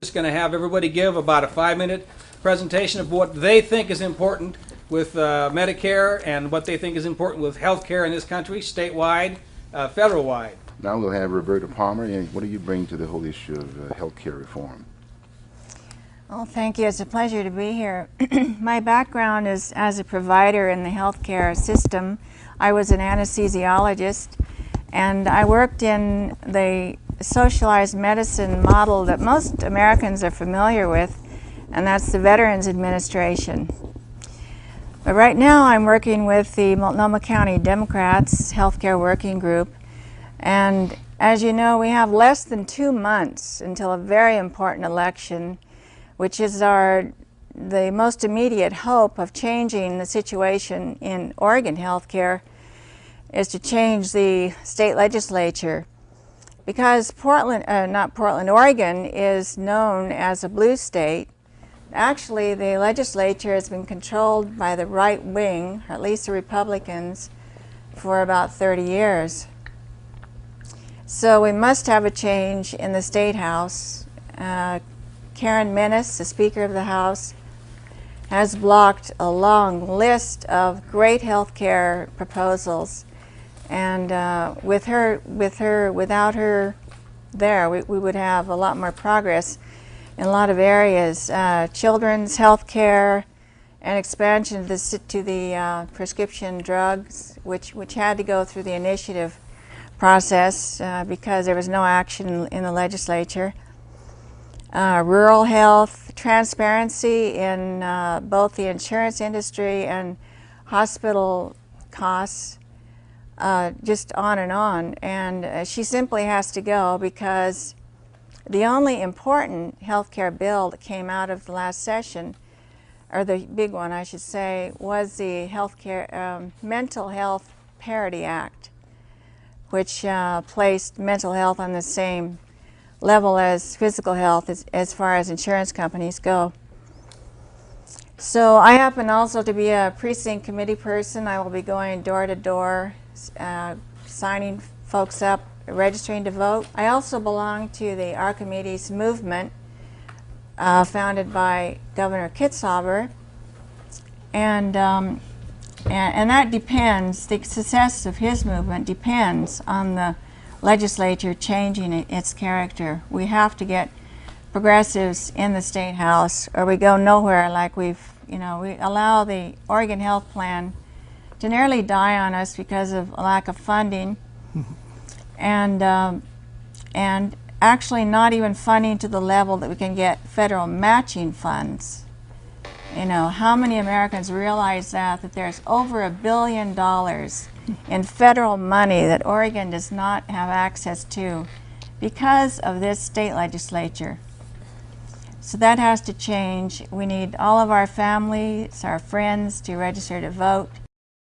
Just going to have everybody give about a 5-minute presentation of what they think is important with Medicare and what they think is important with health care in this country, statewide, federal-wide. Now we'll have Roberta Palmer, and what do you bring to the whole issue of health care reform? Well, thank you. It's a pleasure to be here. My background is as a provider in the healthcare system. I was an anesthesiologist, and I worked in the socialized medicine model that most Americans are familiar with, and that's the Veterans Administration. But right now I'm working with the Multnomah County Democrats Healthcare Working Group, and as you know, we have less than 2 months until a very important election, which is the most immediate hope of changing the situation in Oregon healthcare, is to change the state legislature. Because Oregon is known as a blue state, actually the legislature has been controlled by the right wing, or at least the Republicans, for about 30 years. So we must have a change in the State House. Karen Menace, the Speaker of the House, has blocked a long list of great health care proposals. And without her there, we would have a lot more progress in a lot of areas. Children's health care and expansion to the prescription drugs, which had to go through the initiative process because there was no action in the legislature. Rural health, transparency in both the insurance industry and hospital costs, just on. And she simply has to go because the only important healthcare bill that came out of the last session, or the big one I should say, was the Mental Health Parity Act, which placed mental health on the same level as physical health as far as insurance companies go. So I happen also to be a precinct committee person. I will be going door to door, signing folks up, registering to vote. I also belong to the Archimedes movement, founded by Governor Kitzhaber, and that depends, the success of his movement depends on the legislature changing its character. We have to get progressives in the State House or we go nowhere. Like we allow the Oregon Health Plan to nearly die on us because of a lack of funding and actually not even funding to the level that we can get federal matching funds. You know, how many Americans realize that there's over $1 billion in federal money that Oregon does not have access to because of this state legislature? So that has to change. We need all of our families, our friends to register to vote.